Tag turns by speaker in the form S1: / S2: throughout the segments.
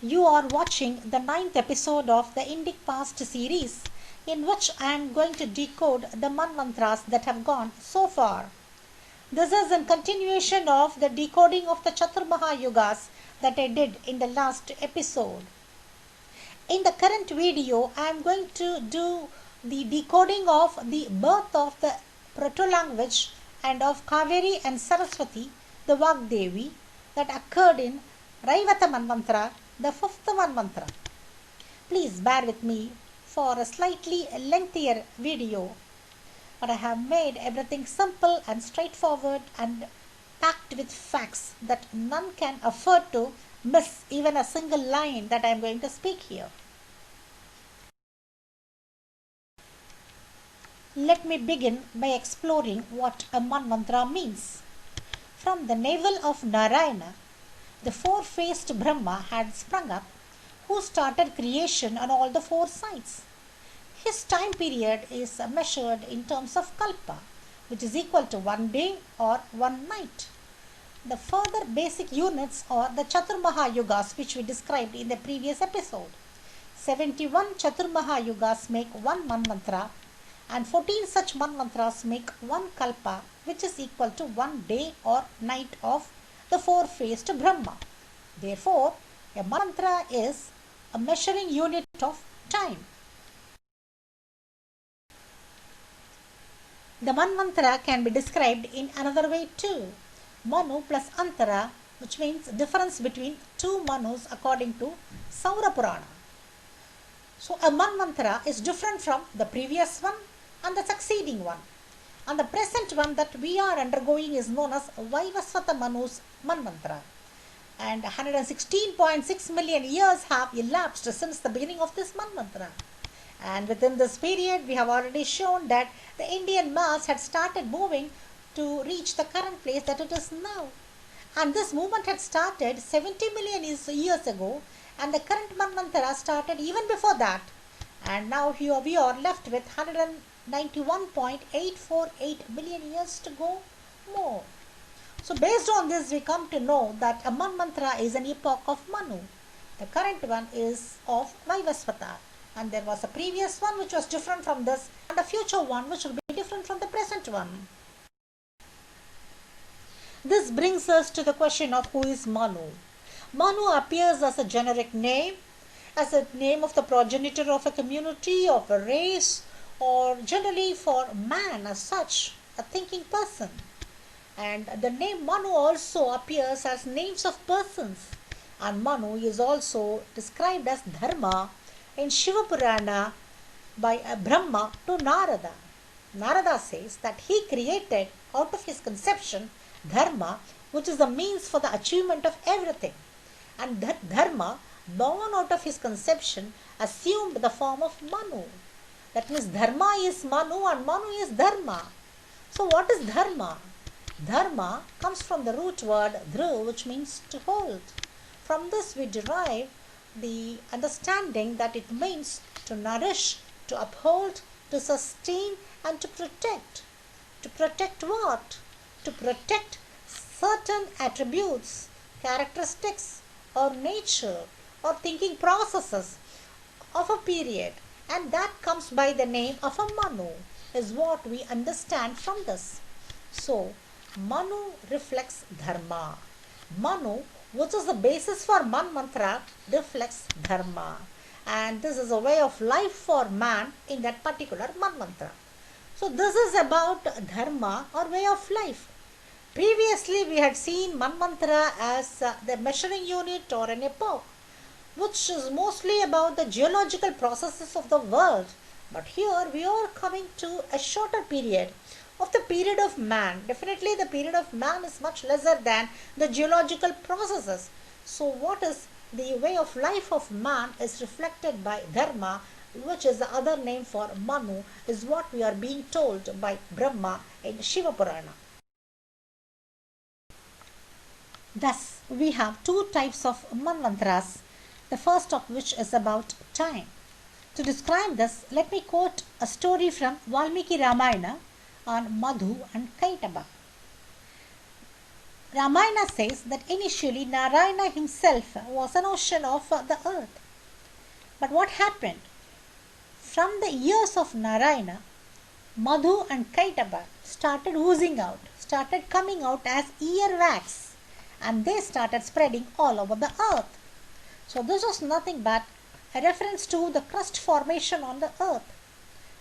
S1: You are watching the ninth episode of the Indic Past series, in which I am going to decode the Manvantras that have gone so far. This is in continuation of the decoding of the Chaturmaha Yugas that I did in the last episode. In the current video, I am going to do the decoding of the birth of the proto-language and of Kaveri and Saraswati, the Vagdevi, that occurred in Raivata Manvantara, the fifth Manvantara. Please bear with me for a slightly lengthier video, but I have made everything simple and straightforward and packed with facts that none can afford to miss even a single line that I am going to speak here. Let me begin by exploring what a Manvantara means. From the navel of Narayana, the four-faced Brahma had sprung up, who started creation on all the four sides. His time period is measured in terms of kalpa, which is equal to 1 day or 1 night. The further basic units are the Chaturmaha Yugas, which we described in the previous episode. 71 Chaturmaha Yugas make one Manvantara, and 14 such Manvantras make one kalpa, which is equal to 1 day or night of the four-faced Brahma. Therefore, a mantra is a measuring unit of time. The Manvantara can be described in another way too. Manu plus Antara, which means difference between two Manus according to Saura Purana. So a Manvantara is different from the previous one and the succeeding one. And the present one that we are undergoing is known as Vaivasvata Manu's Manvantara. And 116.6 million years have elapsed since the beginning of this Manvantara. And within this period, we have already shown that the Indian mass had started moving to reach the current place that it is now. And this movement had started 70 million years ago, and the current Manvantara started even before that. And now here we are left with 191.848 million years to go more. So based on this, we come to know that a Manvantara is an epoch of Manu. The current one is of Vaivasvata. And there was a previous one which was different from this, and a future one which will be different from the present one. This brings us to the question of who is Manu. Manu appears as a generic name, as a name of the progenitor of a community, of a race, or generally for man as such, a thinking person. And the name Manu also appears as names of persons. And Manu is also described as Dharma in Shiva Purana by Brahma to Narada. Narada says that he created out of his conception Dharma, which is the means for the achievement of everything. And that Dharma, born out of his conception, assumed the form of Manu. That means Dharma is Manu and Manu is Dharma. So what is Dharma? Dharma comes from the root word dhru, which means to hold. From this we derive the understanding that it means to nourish, to uphold, to sustain and to protect. To protect what? To protect certain attributes, characteristics or nature or thinking processes of a period, and that comes by the name of a Manu is what we understand from this. So Manu reflects Dharma. Manu, which is the basis for Manvantara, reflects Dharma. And this is a way of life for man in that particular Manvantara. So this is about Dharma or way of life. Previously we had seen Manvantara as the measuring unit or an epoch, which is mostly about the geological processes of the world. But here we are coming to a shorter period of the period of man. Definitely the period of man is much lesser than the geological processes. So what is the way of life of man is reflected by Dharma, which is the other name for Manu, is what we are being told by Brahma in Shiva Purana. Thus, we have two types of Manvantras, the first of which is about time. To describe this, let me quote a story from Valmiki Ramayana on Madhu and Kaitaba. Ramayana says that initially Narayana himself was an ocean of the earth. But what happened? From the ears of Narayana, Madhu and Kaitaba started oozing out, started coming out as earwax, and they started spreading all over the earth. So this was nothing but a reference to the crust formation on the earth.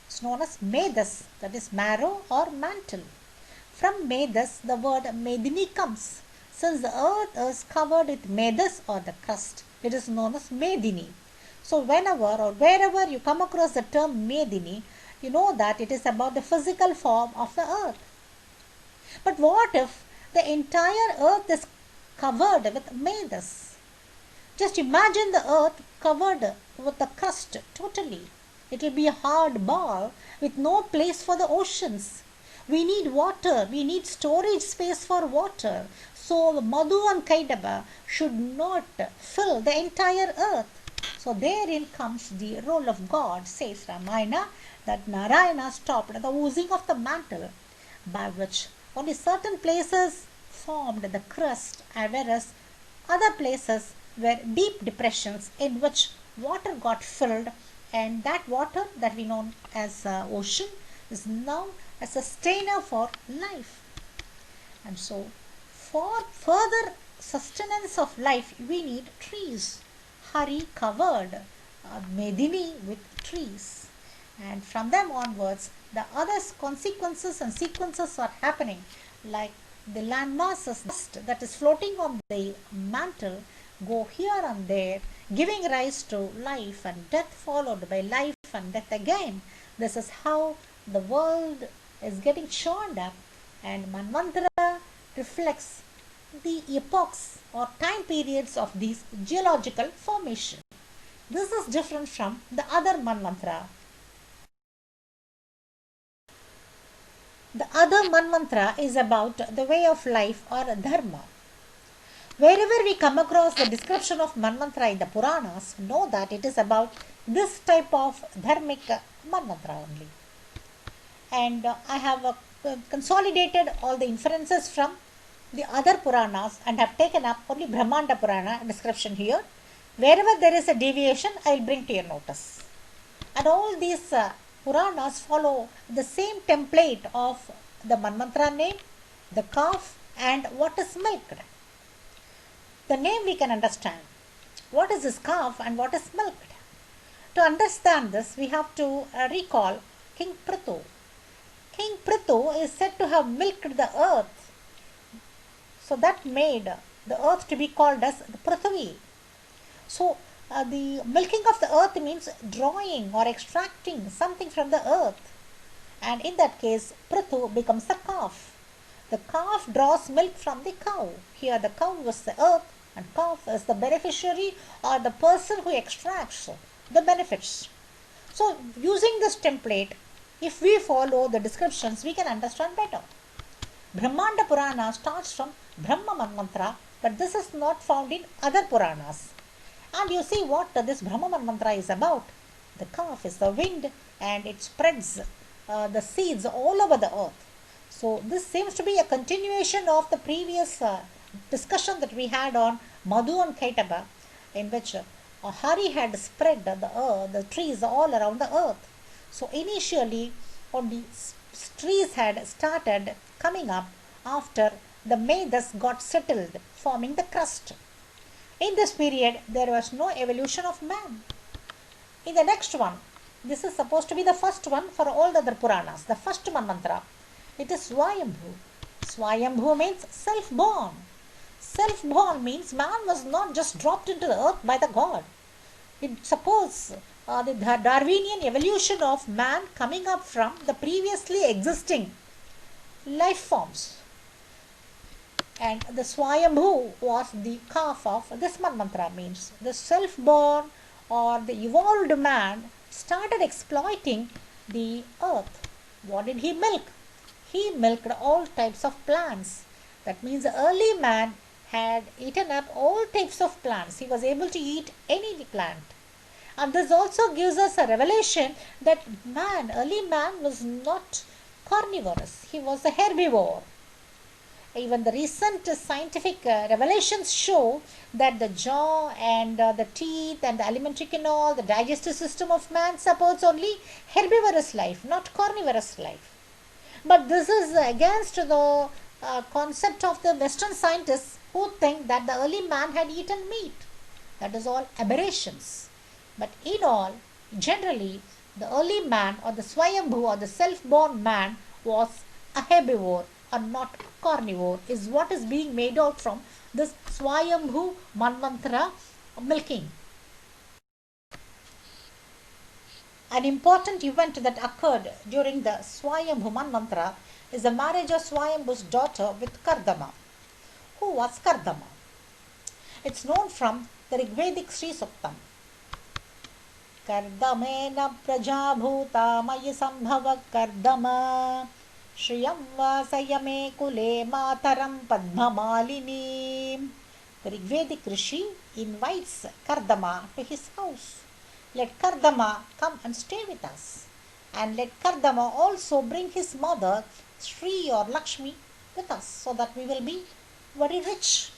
S1: It's known as Medas, that is marrow or mantle. From Medas, the word Medini comes. Since the earth is covered with Medas or the crust, it is known as Medini. So whenever or wherever you come across the term Medini, you know that it is about the physical form of the earth. But what if the entire earth is covered with Medas? Just imagine the earth covered with the crust totally. It will be a hard ball with no place for the oceans. We need water. We need storage space for water. So Madhu and Kaitaba should not fill the entire earth. So therein comes the role of God, says Ramayana, that Narayana stopped the oozing of the mantle, by which only certain places formed the crust, whereas other places were deep depressions in which water got filled, and that water that we know as ocean is now a sustainer for life. And so for further sustenance of life we need trees. Hari covered Medini with trees, and from them onwards the other consequences and sequences are happening, like the land masses that is floating on the mantle go here and there, giving rise to life and death, followed by life and death again. This is how the world is getting churned up, and Manvantara reflects the epochs or time periods of these geological formation. This is different from the other Manvantara. The other Manvantara is about the way of life or dharma. Wherever we come across the description of Manvantara in the Puranas, know that it is about this type of dharmic Manvantara only. And I have consolidated all the inferences from the other Puranas and have taken up only Brahmanda Purana description here. Wherever there is a deviation, I will bring to your notice. And all these Puranas follow the same template of the Manvantara name, the calf, and what is milked. The name we can understand. What is this calf and what is milked? To understand this, we have to recall King Prithu. King Prithu is said to have milked the earth. So that made the earth to be called as the Prithvi. So the milking of the earth means drawing or extracting something from the earth. And in that case, Prithu becomes the calf. The calf draws milk from the cow. Here the cow is the earth and calf is the beneficiary or the person who extracts the benefits. So using this template, if we follow the descriptions, we can understand better. Brahmanda Purana starts from Brahma Manvantara, but this is not found in other Puranas. And you see what this Brahma Manvantara is about. The calf is the wind and it spreads the seeds all over the earth. So this seems to be a continuation of the previous discussion that we had on Madhu and Kaitaba, in which Hari had spread the trees all around the earth. So initially only trees had started coming up after the Medas got settled, forming the crust. In this period, there was no evolution of man. In the next one, this is supposed to be the first one for all the other Puranas, the first Manvantara. It is Swayambhu. Swayambhu means self-born. Self-born means man was not just dropped into the earth by the god. It supports the Darwinian evolution of man coming up from the previously existing life forms. And the Swayambhu was the calf of this Manvantara, means the self-born or the evolved man started exploiting the earth. What did he milk? He milked all types of plants. That means the early man had eaten up all types of plants. He was able to eat any plant. And this also gives us a revelation that early man was not carnivorous. He was a herbivore. Even the recent scientific revelations show that the jaw and the teeth and the alimentary canal, the digestive system of man supports only herbivorous life, not carnivorous life. But this is against the concept of the Western scientists who think that the early man had eaten meat. That is all aberrations. But in all, generally, the early man or the Swayambhu or the self-born man was a herbivore or not a carnivore, is what is being made out from this Swayambhu Manvantara milking. An important event that occurred during the Swayambhu Manvantara is the marriage of Swayambhu's daughter with Kardama. Who was Kardama? It's known from the Rigvedic Sri Suktam. कर्दमेन प्रजाभूता मयि संभव कर्दम श्रियं वासय मे कुले मातरं पद्ममालिनी. The Rigvedic Rishi invites Kardama to his house. Let Kardama come and stay with us. And let Kardama also bring his mother, Sri or Lakshmi, with us so that we will be very rich.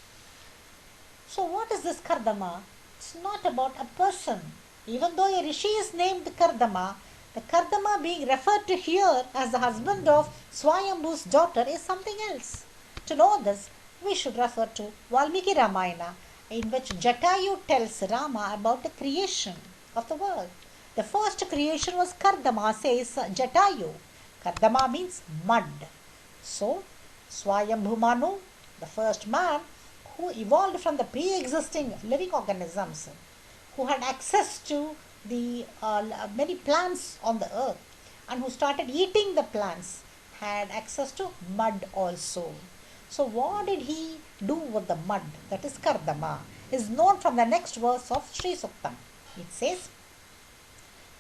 S1: So what is this Kardama? It's not about a person. Even though a rishi is named Kardama, the Kardama being referred to here as the husband of Swayambhu's daughter is something else. To know this, we should refer to Valmiki Ramayana, in which Jatayu tells Rama about the creation of the world. The first creation was Kardama, says Jatayu. Kardama means mud. So, Swayambhu Manu, the first man who evolved from the pre-existing living organisms, who had access to the many plants on the earth and who started eating the plants, had access to mud also. So what did he do with the mud? That is Kardama. Is known from the next verse of Sri Suktam. It says,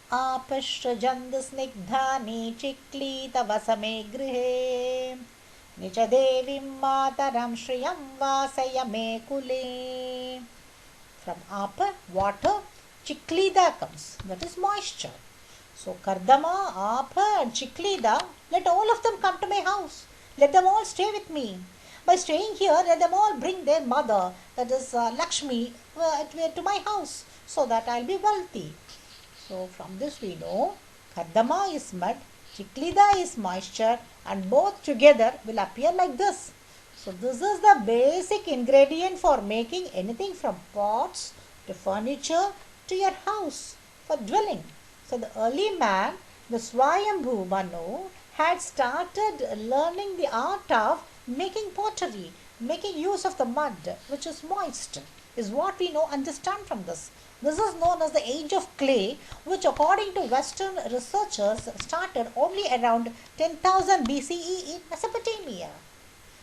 S1: Apashrajand snigdhani chiklita vasame grihe Nicha devim mataram shriyam vasaya me kule. From apa, water, chiklida comes, that is moisture. So Kardama, apa and chiklida, let all of them come to my house. Let them all stay with me. By staying here, let them all bring their mother, that is Lakshmi, to my house, so that I will be wealthy. So from this we know, Kardama is mud, chiklida is moisture, and both together will appear like this. So this is the basic ingredient for making anything from pots to furniture to your house for dwelling. So the early man, the Swayambhu Manu, had started learning the art of making pottery, making use of the mud which is moist, is what we know, understand from this. This is known as the age of clay, which according to Western researchers started only around 10,000 BCE in Mesopotamia.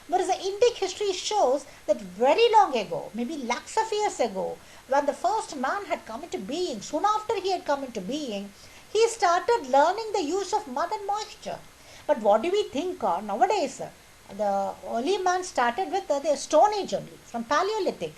S1: Whereas the Indic history shows that very long ago, maybe lakhs of years ago, when the first man had come into being, soon after he had come into being, he started learning the use of mud and moisture. But what do we think nowadays? The early man started with the Stone Age only, from Paleolithic.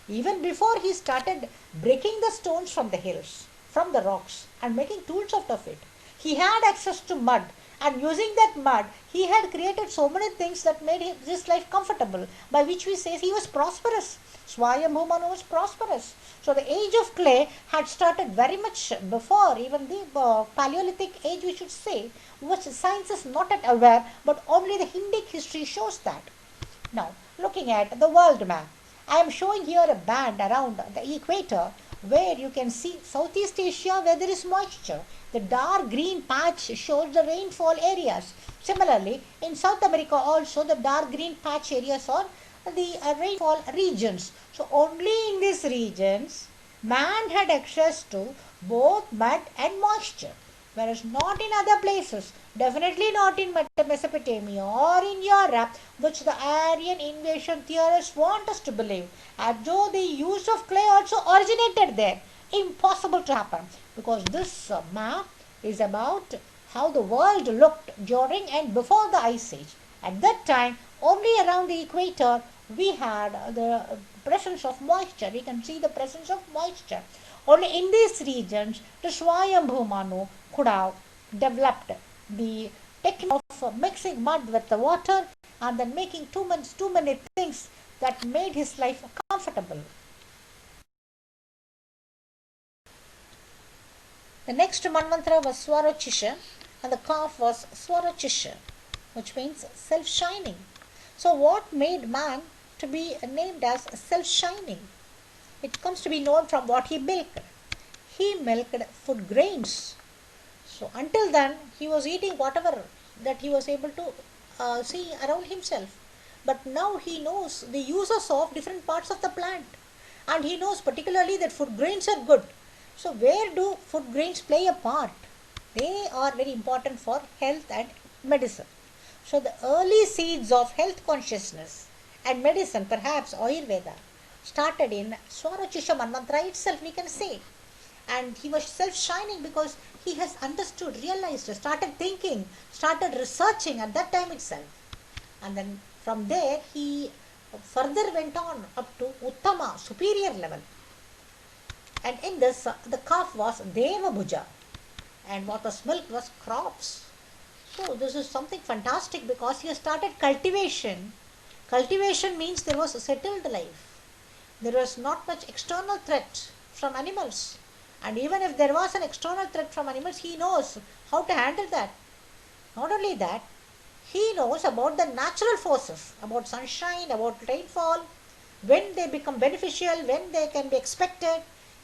S1: Even before he started breaking the stones from the hills, from the rocks, and making tools out of it, he had access to mud. And using that mud, he had created so many things that made his life comfortable, by which we say he was prosperous. Swayambhu Manu was prosperous. So the age of clay had started very much before even the Paleolithic age, we should say, which science is not yet aware, but only the Indic history shows that. Now, looking at the world map, I am showing here a band around the equator where you can see Southeast Asia where there is moisture. The dark green patch shows the rainfall areas. Similarly, in South America also the dark green patch areas are the rainfall regions. So only in these regions man had access to both mud and moisture, whereas not in other places. Definitely not in Mesopotamia or in Europe, which the Aryan invasion theorists want us to believe, as though the use of clay also originated there. Impossible to happen, because this map is about how the world looked during and before the Ice Age. At that time, only around the equator we had the presence of moisture. We can see the presence of moisture. Only in these regions, the Swayambhu Manu could have developed the taking of mixing mud with the water and then making too many things that made his life comfortable. The next Manvantara was Swarachisha, and the calf was Swarachisha, which means self-shining. So what made man to be named as self-shining? It comes to be known from what he milked. He milked food grains. So until then, he was eating whatever that he was able to see around himself. But now he knows the uses of different parts of the plant. And he knows particularly that food grains are good. So where do food grains play a part? They are very important for health and medicine. So the early seeds of health consciousness and medicine, perhaps Ayurveda, started in Swarachisha Manvantara itself, we can say. And he was self-shining because he has understood, realized, started thinking, started researching at that time itself. And then from there he further went on up to Uttama, superior level. And in this, the calf was Deva Bhuja, and what was milked was crops. So this is something fantastic because he has started cultivation. Cultivation means there was a settled life. There was not much external threat from animals. And even if there was an external threat from animals, he knows how to handle that. Not only that, he knows about the natural forces, about sunshine, about rainfall, when they become beneficial, when they can be expected.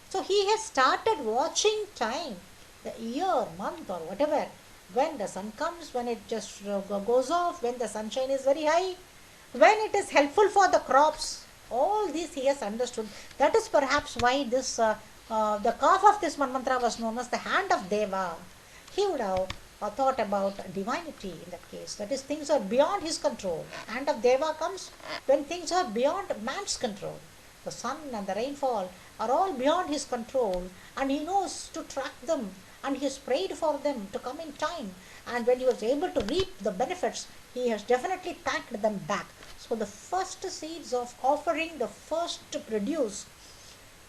S1: So he has started watching time, the year, month or whatever, when the sun comes, when it just goes off, when the sunshine is very high, when it is helpful for the crops. All these he has understood. That is perhaps why the calf of this Manvantara was known as the hand of Deva. He would have thought about divinity in that case. That is, things are beyond his control. Hand of Deva comes when things are beyond man's control. The sun and the rainfall are all beyond his control, and he knows to track them, and he has prayed for them to come in time. And when he was able to reap the benefits, he has definitely thanked them back. So the first seeds of offering, the first to produce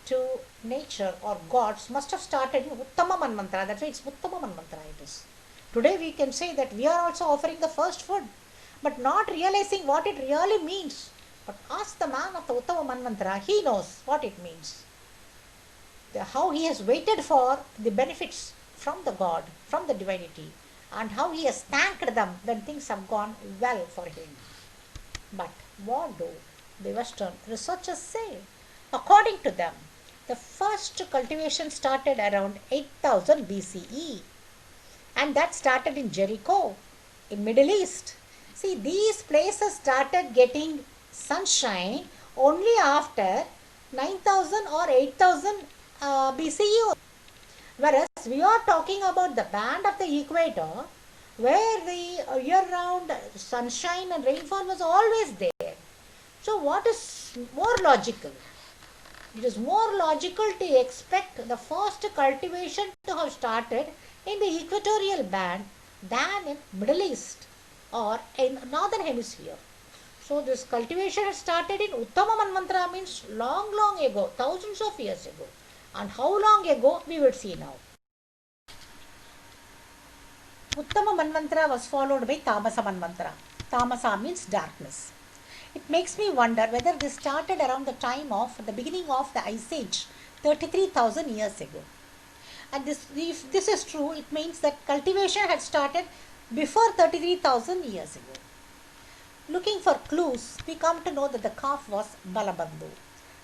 S1: to nature or gods must have started in Uttama Manvantara. That's why it's Uttama Manvantara it is. Today we can say that we are also offering the first food, but not realizing what it really means. But ask the man of the Uttama Manvantara, he knows what it means. How he has waited for the benefits from the God, from the divinity, and how he has thanked them when things have gone well for him. But what do the Western researchers say? According to them, the first cultivation started around 8000 BCE, and that started in Jericho, in Middle East. See, these places started getting sunshine only after 9000 or 8000 BCE. Whereas we are talking about the band of the equator, where the year-round sunshine and rainfall was always there. So what is more logical? It is more logical to expect the first cultivation to have started in the equatorial band than in Middle East or in Northern Hemisphere. So this cultivation has started in Uttama Manvantara, means long ago, thousands of years ago. And how long ago we will see now. Uttama Manvantara was followed by Tamasa Manvantara. Tamasa means darkness. It makes me wonder whether this started around the time of the beginning of the Ice Age, 33,000 years ago. And if this is true, it means that cultivation had started before 33,000 years ago. Looking for clues, we come to know that the calf was Balabandhu.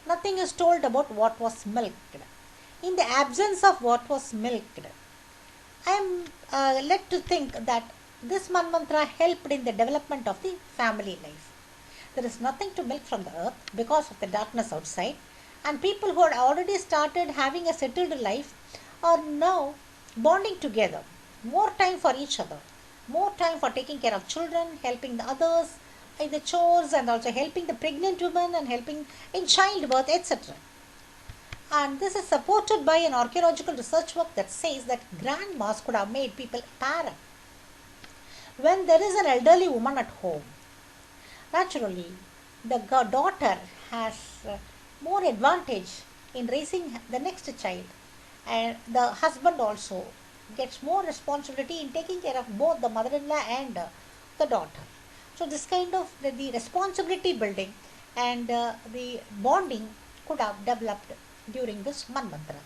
S1: Nothing is told about what was milked. In the absence of what was milked, I am led to think that this Manvantara helped in the development of the family life. There is nothing to milk from the earth because of the darkness outside, and people who had already started having a settled life are now bonding together. More time for each other, more time for taking care of children, helping the others in the chores, and also helping the pregnant women and helping in childbirth, etc. And this is supported by an archaeological research work that says that grandmas could have made people parent. When there is an elderly woman at home, naturally the daughter has more advantage in raising the next child, and the husband also gets more responsibility in taking care of both the mother-in-law and the daughter. So this kind of the responsibility building and the bonding could have developed during this Manvantara.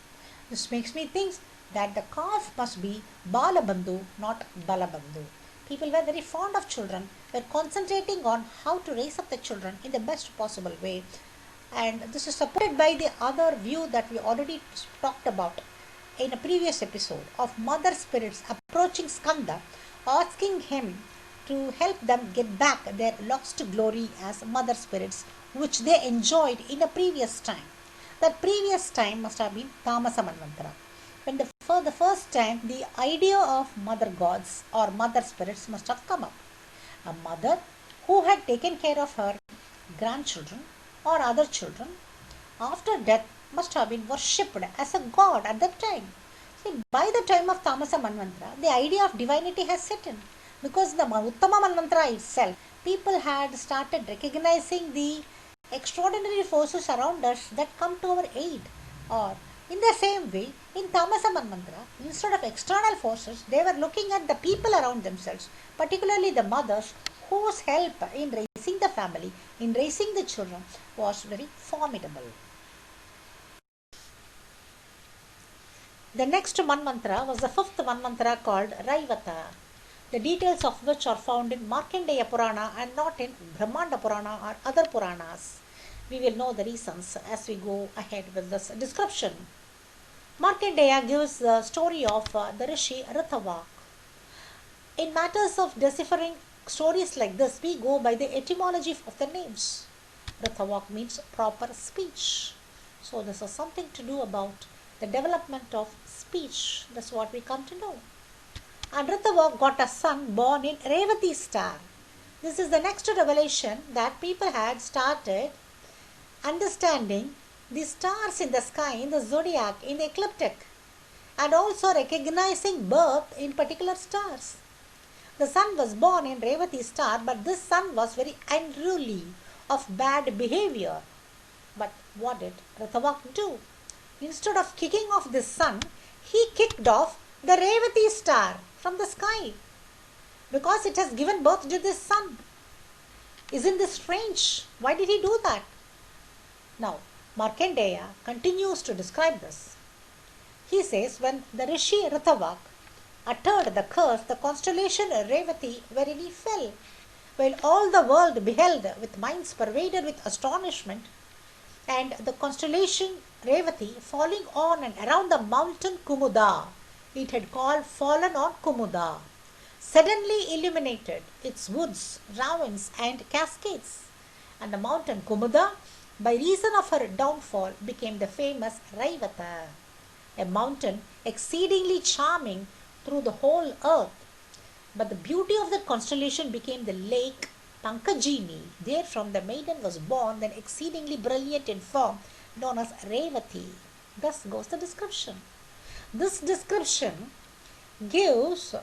S1: This makes me think that the calf must be Balabandhu, not Balabandhu. People were very fond of children, were concentrating on how to raise up the children in the best possible way. And this is supported by the other view that we already talked about in a previous episode of mother spirits approaching Skanda, asking him to help them get back their lost glory as mother spirits, which they enjoyed in a previous time. That previous time must have been Tamasa Manvantara. When for the first time the idea of mother gods or mother spirits must have come up. A mother who had taken care of her grandchildren or other children after death must have been worshipped as a god at that time. See, by the time of Tamasa Manvantara, the idea of divinity has set in. Because the Uttama Manvantara itself, people had started recognizing the extraordinary forces around us that come to our aid. Or in the same way, in Tamasa Manvantara, instead of external forces, they were looking at the people around themselves, particularly the mothers, whose help in raising the family, in raising the children, was very formidable. The next Manvantara was the fifth Manvantara called Raivata, the details of which are found in Markandeya Purana and not in Brahmanda Purana or other Puranas. We will know the reasons as we go ahead with this description. Markandeya gives the story of the Rishi Rithavak. In matters of deciphering stories like this, we go by the etymology of the names. Rithavak means proper speech. So this is something to do about the development of speech. That's what we come to know. And Rithavak got a son born in Revati star. This is the next revelation that people had started understanding the stars in the sky, in the zodiac, in the ecliptic, and also recognizing birth in particular stars. The son was born in Revati star, but this son was very unruly, of bad behavior. But what did Rithavak do? Instead of kicking off this son, he kicked off the Revati star from the sky because it has given birth to this son. Isn't this strange? Why did he do that? Now, Markandeya continues to describe this. He says, when the Rishi Rithavak uttered the curse, the constellation Revati wherein he fell, while all the world beheld with minds pervaded with astonishment, and the constellation Revati falling on and around the mountain Kumuda, it had called fallen on Kumuda, suddenly illuminated its woods, ravines and cascades, and the mountain Kumuda, by reason of her downfall, became the famous Raivata, a mountain exceedingly charming through the whole earth. But the beauty of that constellation became the lake Pankajini. Therefrom the maiden was born, then exceedingly brilliant in form, known as Revati. Thus goes the description. This description gives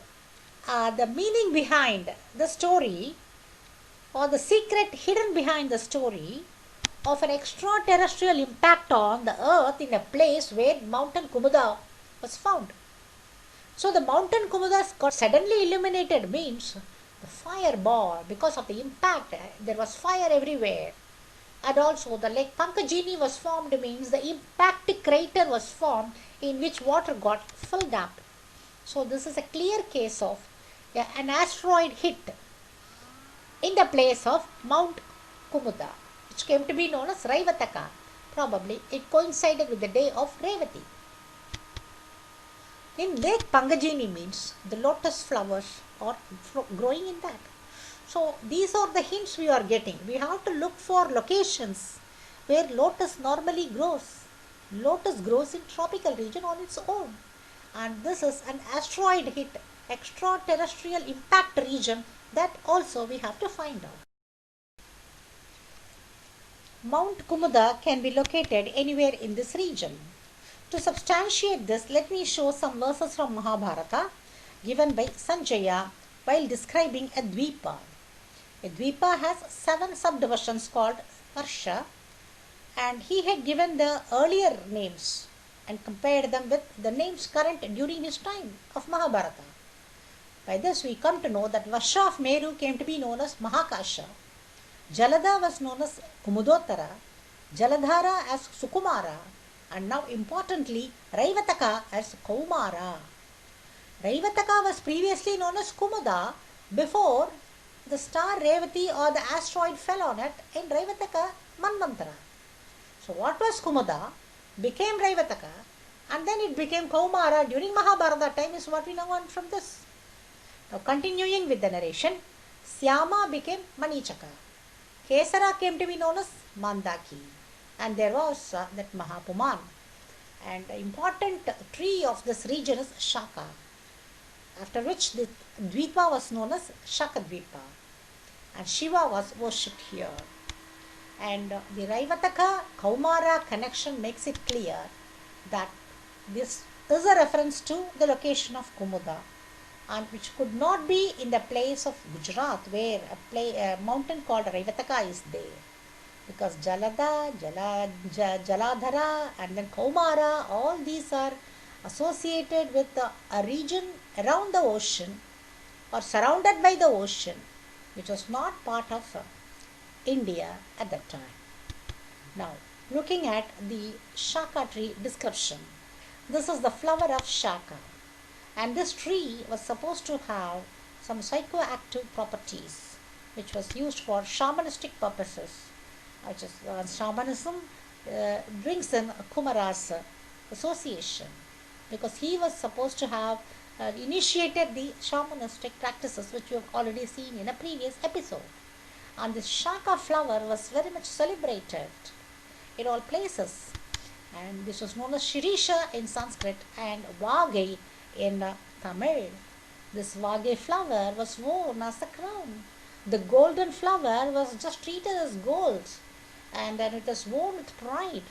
S1: the meaning behind the story, or the secret hidden behind the story of an extraterrestrial impact on the earth in a place where mountain Kumuda was found. So the mountain Kumuda got suddenly illuminated means the fireball, because of the impact, there was fire everywhere. And also the lake Pankajini was formed means the impact crater was formed in which water got filled up. So this is a clear case of an asteroid hit in the place of Mount Kumuda, which came to be known as Raivataka. Probably it coincided with the day of Revati. In Lake Pankajini means the lotus flowers are growing in that. So these are the hints we are getting. We have to look for locations where lotus normally grows. Lotus grows in tropical region on its own. And this is an asteroid hit, extraterrestrial impact region, that also we have to find out. Mount Kumuda can be located anywhere in this region. To substantiate this, let me show some verses from Mahabharata given by Sanjaya while describing a Dvipa. A Dvipa has 7 subdivisions called Parsha, and he had given the earlier names and compared them with the names current during his time of Mahabharata. By this we come to know that Varsha of Meru came to be known as Mahakasha. Jalada was known as Kumudottara, Jaladhara as Sukumara, and now importantly Raivataka as Kaumara. Raivataka was previously known as Kumuda before the star Revati or the asteroid fell on it in Raivataka Manvantara. So what was Kumuda became Raivataka, and then it became Kaumara during Mahabharata time is what we now want from this. Now continuing with the narration, Syama became Manichaka. Kesara came to be known as Mandaki, and there was that Mahapuman. And the important tree of this region is Shaka, after which the Dvipa was known as Shakadvipa, and Shiva was worshipped here. And the Raivataka Kaumara connection makes it clear that this is a reference to the location of Kumuda, and which could not be in the place of Gujarat where a mountain called Raivataka is there, because Jaladhara and then Kaumara, all these are associated with a region around the ocean or surrounded by the ocean, which was not part of India at that time. Now, looking at the Shaka tree description, this is the flower of Shaka, and this tree was supposed to have some psychoactive properties, which was used for shamanistic purposes, which is shamanism brings in Kumara's association, because he was supposed to have initiated the shamanistic practices, which we have already seen in a previous episode. And this Shaka flower was very much celebrated in all places, and this was known as Shirisha in Sanskrit and Vagai in Tamil. This Vagai flower was worn as a crown. The golden flower was just treated as gold, and then it was worn with pride.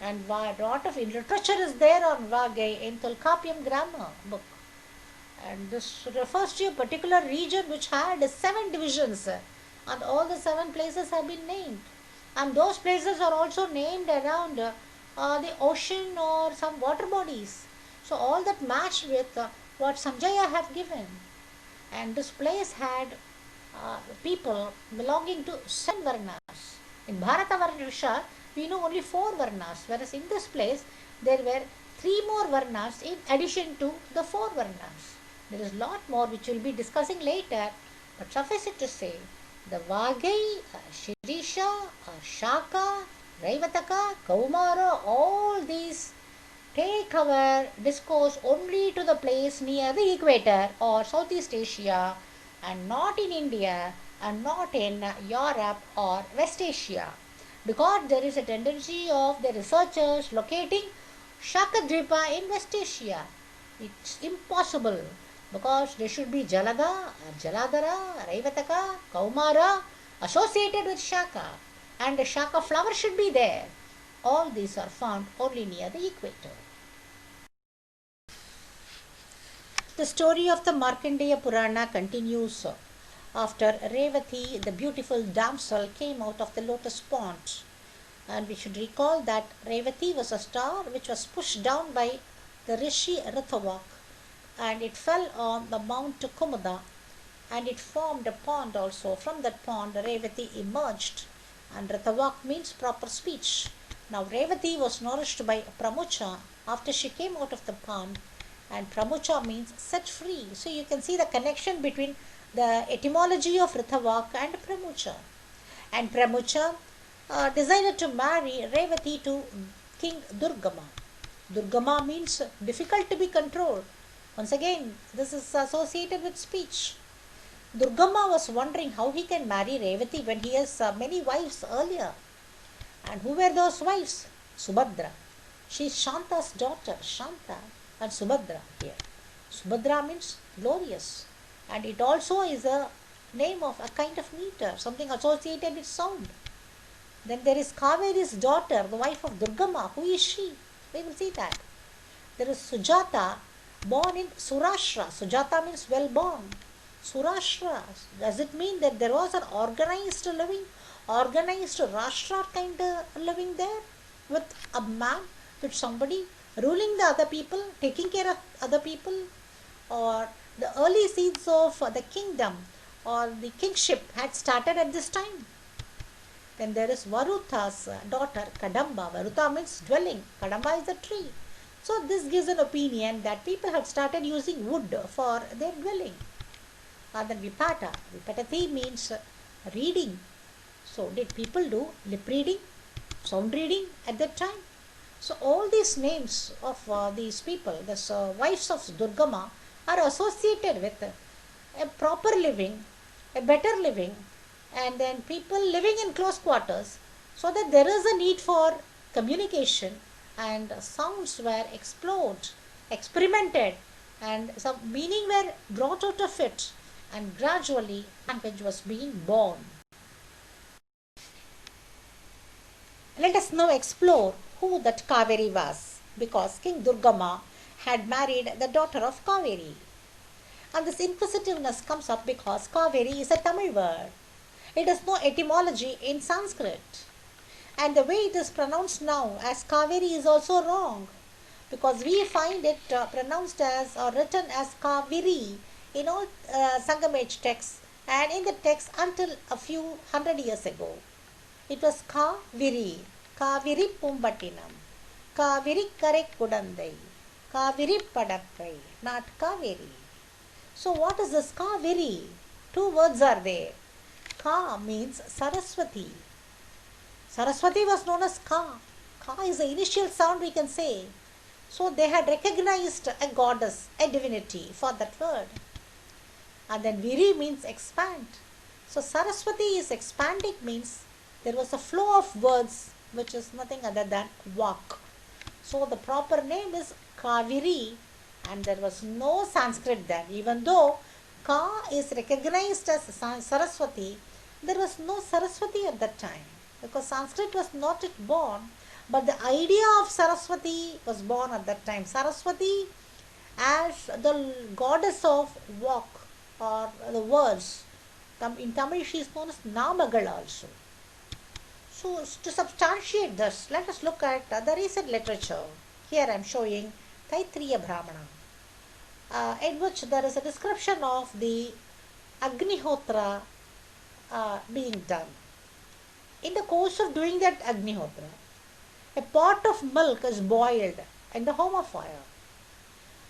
S1: And a lot of literature is there on Vagai in Tolkappiyam grammar book. And this refers to a particular region which had 7 divisions, and all the 7 places have been named. And those places are also named around the ocean or some water bodies. So all that matched with what Sanjaya had given. And this place had people belonging to 7 varnas. In Bharata Varnasha, we know only 4 varnas, whereas in this place there were 3 more varnas in addition to the 4 varnas. There is a lot more which we will be discussing later, but suffice it to say, the Vagai, Shirisha, Shaka, Raivataka, Kaumara, all these take our discourse only to the place near the equator or Southeast Asia, and not in India and not in Europe or West Asia, because there is a tendency of the researchers locating Shakadvipa in West Asia. It's impossible, because there should be Jalada, Jaladhara, Raivataka, Kaumara associated with Shaka, and the Shaka flower should be there. All these are found only near the equator. The story of the Markandeya Purana continues after Revati, the beautiful damsel, came out of the lotus pond. And we should recall that Revati was a star which was pushed down by the Rishi Rithavak, and it fell on the Mount Kumuda, and it formed a pond also. From that pond Revati emerged, and Rithavak means proper speech. Now Revati was nourished by Pramucha after she came out of the pond, and Pramucha means set free. So you can see the connection between the etymology of Rithavak and Pramucha. And Pramucha decided to marry Revati to King Durgama. Durgama means difficult to be controlled. Once again, this is associated with speech. Durgama was wondering how he can marry Revati when he has many wives earlier. And who were those wives? Subhadra. She is Shanta's daughter, Shanta and Subhadra here. Subhadra means glorious, and it also is a name of a kind of meter, something associated with sound. Then there is Kaveri's daughter, the wife of Durgama. Who is she? We will see that. There is Sujata, born in Surashtra. Sujata means well born. Surashtra, does it mean that there was an organized living, organized Rashtra kind of living there with a man, with somebody ruling the other people, taking care of other people, or the early seeds of the kingdom or the kingship had started at this time. Then there is Varuta's daughter Kadamba. Varuta means dwelling, Kadamba is a tree. So this gives an opinion that people had started using wood for their dwelling. And then Vipata. Vipatati means reading. So did people do lip reading, sound reading at that time? So all these names of these people, the wives of Durgama, are associated with a proper living, a better living, and then people living in close quarters, so that there is a need for communication, and sounds were explored, experimented, and some meaning were brought out of it, and gradually language was being born. Let us now explore who that Kaveri was, because King Durgama had married the daughter of Kaveri. And this inquisitiveness comes up because Kaveri is a Tamil word. It has no etymology in Sanskrit. And the way it is pronounced now as Kaveri is also wrong, because we find it pronounced as or written as Kaveri in all Sangamage texts and in the text until a few hundred years ago. It was Kaviri, Kaviri Pumbatinam, Kaviri Kare Kudandai, Kaviri Padappai, not Kaveri. So what is this Kaveri? Two words are there. Ka means Saraswati. Saraswati was known as Ka. Ka is the initial sound we can say. So they had recognized a goddess, a divinity for that word. And then Viri means expand. So Saraswati is expanding means there was a flow of words which is nothing other than Vak. So the proper name is Kaveri, and there was no Sanskrit then. Even though Ka is recognized as Saraswati, there was no Saraswati at that time, because Sanskrit was not yet born, but the idea of Saraswati was born at that time. Saraswati as the goddess of walk or the words. In Tamil she is known as Namagal also. So to substantiate this, let us look at the recent literature. Here I am showing Taittiriya Brahmana, in which there is a description of the Agnihotra being done. In the course of doing that Agnihotra, a pot of milk is boiled in the home of fire.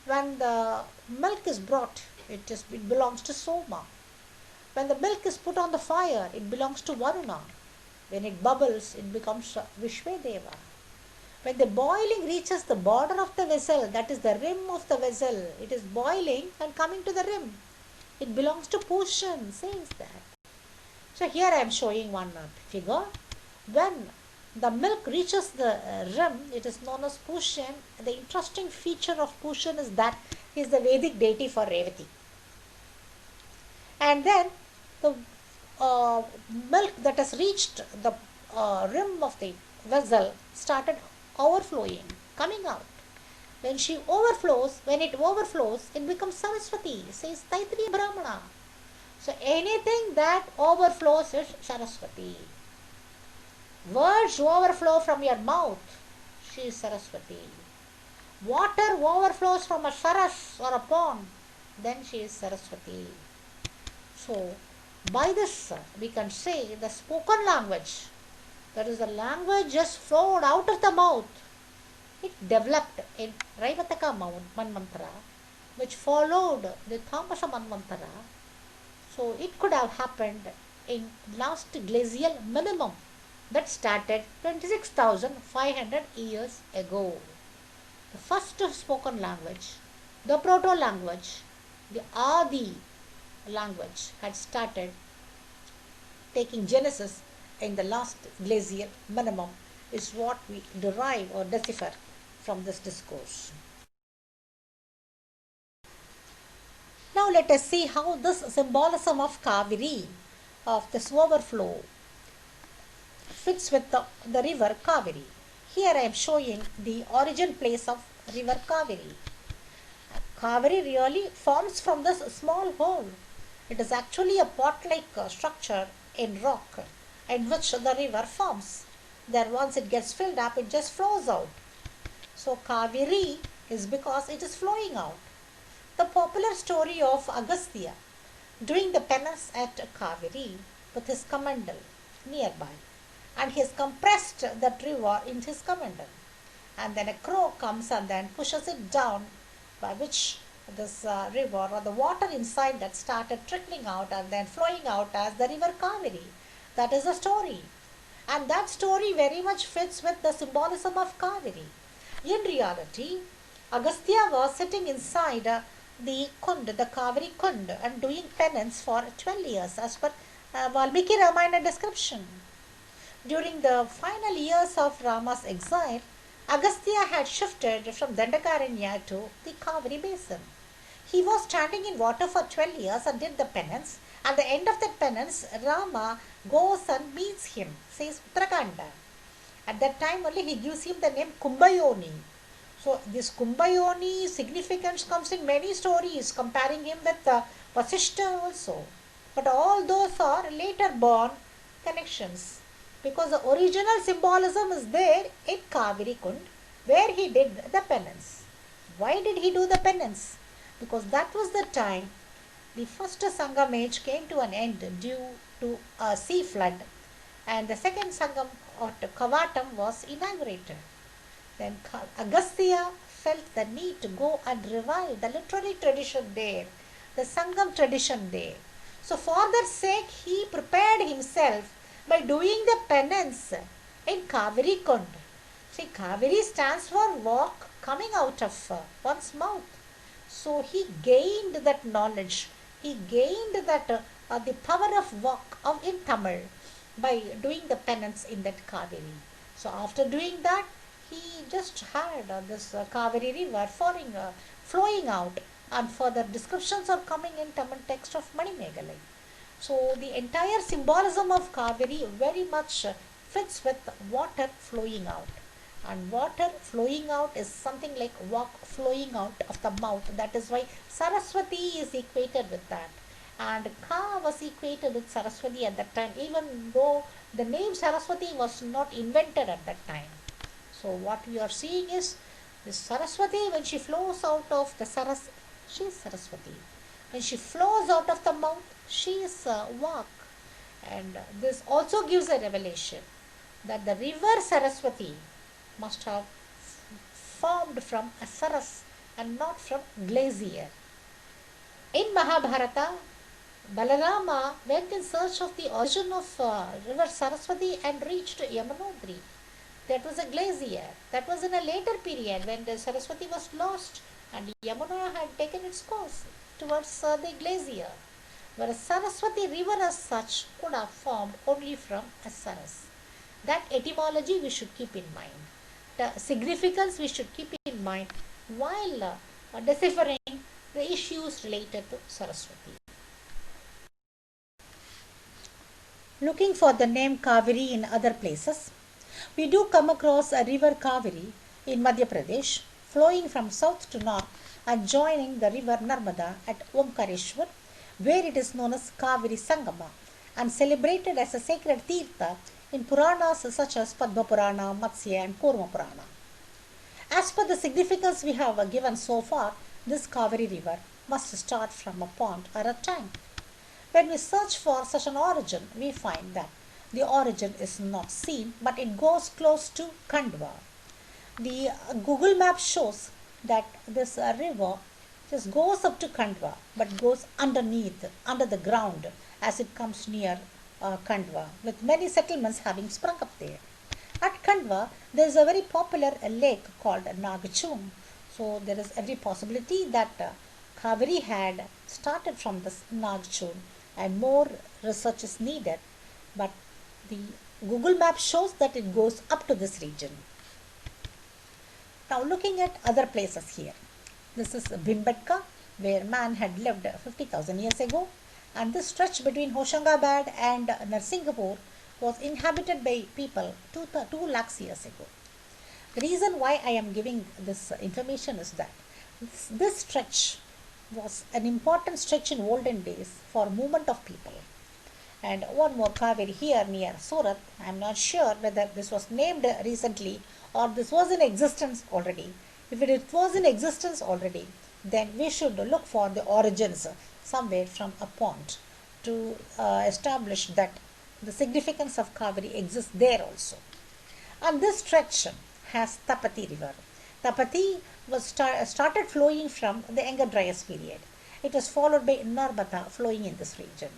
S1: When the milk is brought, it belongs to Soma. When the milk is put on the fire, it belongs to Varuna. When it bubbles, it becomes Vishwadeva. When the boiling reaches the border of the vessel, that is the rim of the vessel, it is boiling and coming to the rim. It belongs to Pushan, says that. So here I am showing one figure. When the milk reaches the rim, it is known as Pushan. The interesting feature of Pushan is that he is the Vedic deity for Revati. And then the milk that has reached the rim of the vessel started overflowing, coming out. When it overflows, it becomes Saraswati, says Taittiriya Brahmana. So anything that overflows is Saraswati. Words overflow from your mouth, she is Saraswati. Water overflows from a saras or a pond, then she is Saraswati. So by this we can say the spoken language, that is the language just flowed out of the mouth, it developed in Raivataka Manvantara, which followed the Tamasa Manvantara. So it could have happened in last glacial minimum that started 26,500 years ago. The first spoken language, the proto language, the Adi language had started taking genesis in the last glacial minimum, is what we derive or decipher from this discourse. Now let us see how this symbolism of Kaveri, of this overflow, fits with the river Kaveri. Here I am showing the origin place of river Kaveri. Kaveri really forms from this small hole. It is actually a pot-like structure in rock in which the river forms. Then once it gets filled up, it just flows out. So Kaveri is because it is flowing out. The popular story of Agastya doing the penance at Kaveri with his kamandal nearby, and he has compressed that river in his kamandal, and then a crow comes and then pushes it down, by which this river or the water inside that started trickling out and then flowing out as the river Kaveri. That is the story, and that story very much fits with the symbolism of Kaveri. In reality, Agastya was sitting inside the Kund, the Kaveri Kund, and doing penance for 12 years as per Valmiki Ramayana description. During the final years of Rama's exile, Agastya had shifted from Dandakaranya to the Kaveri basin. He was standing in water for 12 years and did the penance. At the end of that penance, Rama goes and meets him, says Uttarakhanda. At that time only he gives him the name Kumbayoni. So this Kumbayoni significance comes in many stories, comparing him with Vasishta also. But all those are later born connections, because the original symbolism is there in Kaveri Kund, where he did the penance. Why did he do the penance? Because that was the time the first Sangam age came to an end due to a sea flood, and the second Sangam or Kavatam was inaugurated. Then Agastya felt the need to go and revive the literary tradition there, the Sangam tradition there. So for that sake, he prepared himself by doing the penance in Kaveri Kund. See, Kaveri stands for walk coming out of one's mouth. So he gained that knowledge. He gained that the power of walk of in Tamil by doing the penance in that Kaveri. So after doing that, he just had this Kaveri river flowing out, and further descriptions are coming in Tamil text of Manimegalai. So the entire symbolism of Kaveri very much fits with water flowing out. And water flowing out is something like walk flowing out of the mouth. That is why Saraswati is equated with that. And Ka was equated with Saraswati at that time, even though the name Saraswati was not invented at that time. So what we are seeing is this Saraswati, when she flows out of the she is Saraswati. When she flows out of the mouth, she is walk. And this also gives a revelation that the river Saraswati must have formed from a saras and not from glacier. In Mahabharata, Balarama went in search of the origin of river Saraswati and reached Yamunotri. That was a glacier. That was in a later period when the Saraswati was lost and Yamuna had taken its course towards the glacier. Whereas Saraswati river as such could have formed only from a saras. That etymology we should keep in mind. The significance we should keep in mind while deciphering the issues related to Saraswati. Looking for the name Kaveri in other places, we do come across a river Kaveri in Madhya Pradesh, flowing from south to north and joining the river Narmada at Omkareshwar, where it is known as Kaveri Sangama and celebrated as a sacred Tirtha in Puranas such as Padma Purana, Matsya and Kurma Purana. As per the significance we have given so far, this Kaveri river must start from a pond or a tank. When we search for such an origin, we find that the origin is not seen, but it goes close to Khandwa. The Google map shows that this river just goes up to Khandwa, but goes underneath, under the ground, as it comes near Khandwa, with many settlements having sprung up there. At Khandwa, there is a very popular lake called Nagachung. So there is every possibility that Kaveri had started from this Nagachung, and more research is needed. But the Google map shows that it goes up to this region. Now looking at other places here. This is Bhimbetka, where man had lived 50,000 years ago, and this stretch between Hoshangabad and Narsinghpur was inhabited by people 2 lakhs years ago. The reason why I am giving this information is that this stretch was an important stretch in olden days for movement of people. And one more Kaveri here near Surat. I am not sure whether this was named recently or this was in existence already. If it was in existence already, then we should look for the origins somewhere from a point to establish that the significance of Kaveri exists there also. And this stretch has Tapati river. Tapati was started flowing from the Younger Dryas period. It was followed by Narmada flowing in this region.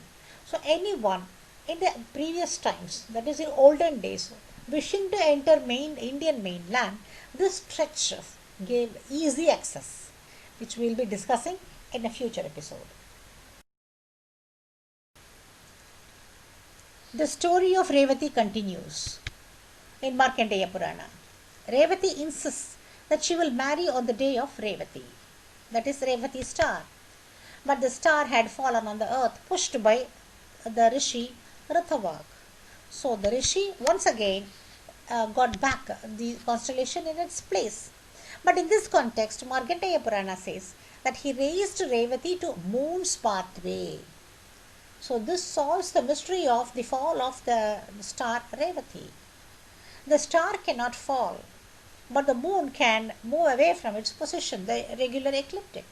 S1: So anyone in the previous times, that is in olden days, wishing to enter Indian mainland, this stretch gave easy access, which we will be discussing in a future episode. The story of Revati continues in Markandeya Purana. Revati insists that she will marry on the day of Revati, that is Revati star. But the star had fallen on the earth, pushed by the Rishi Rathavak. So the Rishi once again got back the constellation in its place. But in this context, Markandeya Purana says that he raised Revati to moon's pathway. So this solves the mystery of the fall of the star Revati. The star cannot fall, but the moon can move away from its position, the regular ecliptic.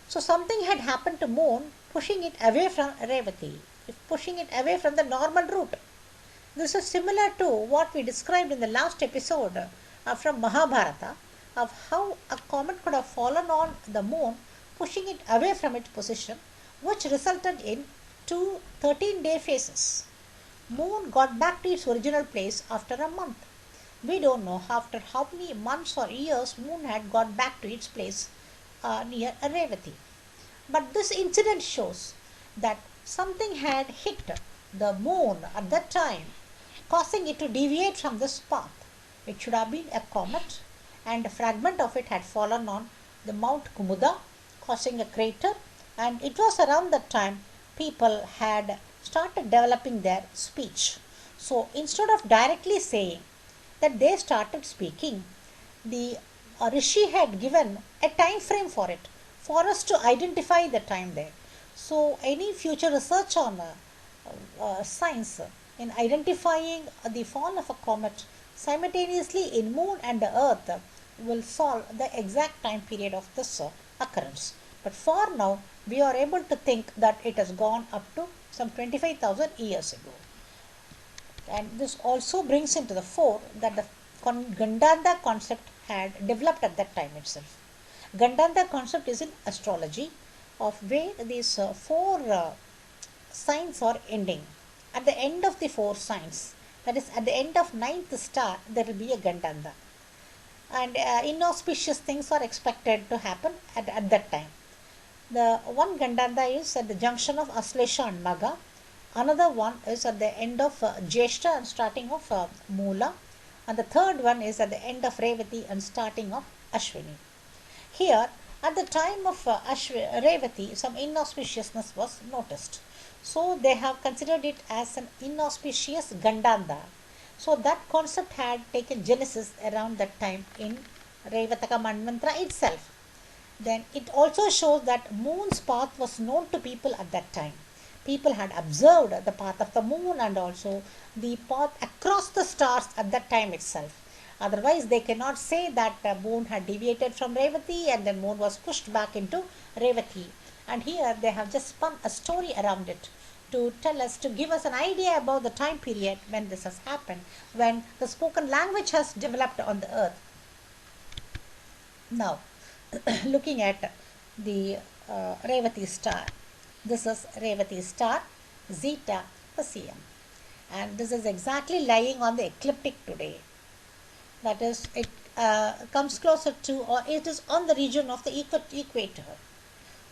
S1: So something had happened to moon, pushing it away from Revati, pushing it away from the normal route. This is similar to what we described in the last episode from Mahabharata, of how a comet could have fallen on the moon, pushing it away from its position, which resulted in two 13-day phases. Moon got back to its original place after a month. We don't know after how many months or years moon had got back to its place near Revati. But this incident shows that something had hit the moon at that time, causing it to deviate from this path. It should have been a comet, and a fragment of it had fallen on the Mount Kumuda, causing a crater, and it was around that time people had started developing their speech. So instead of directly saying that they started speaking, the Rishi had given a time frame for it, for us to identify the time there. So any future research on science in identifying the fall of a comet simultaneously in moon and the earth will solve the exact time period of this occurrence. But for now, we are able to think that it has gone up to some 25,000 years ago. And this also brings into the fore that the Gandanta concept had developed at that time itself. Gandanta concept is in astrology, of where these four signs are ending. At the end of the four signs, that is at the end of ninth star, there will be a Gandanta. And inauspicious things are expected to happen at that time. The one Gandanta is at the junction of Aslesha and Magha. Another one is at the end of Jeshta and starting of Moola. And the third one is at the end of Revati and starting of Ashwini. Here, at the time of Revati, some inauspiciousness was noticed. So they have considered it as an inauspicious Gandanta. So that concept had taken genesis around that time in Revataka Manvantra itself. Then it also shows that moon's path was known to people at that time. People had observed the path of the moon and also the path across the stars at that time itself. Otherwise, they cannot say that the moon had deviated from Revati and then moon was pushed back into Revati. And here they have just spun a story around it to tell us, to give us an idea about the time period when this has happened, when the spoken language has developed on the earth. Now, looking at the Revati star. This is Revati star, Zeta Pasiyam. And this is exactly lying on the ecliptic today. That is, it comes closer to, or it is on the region of the equator.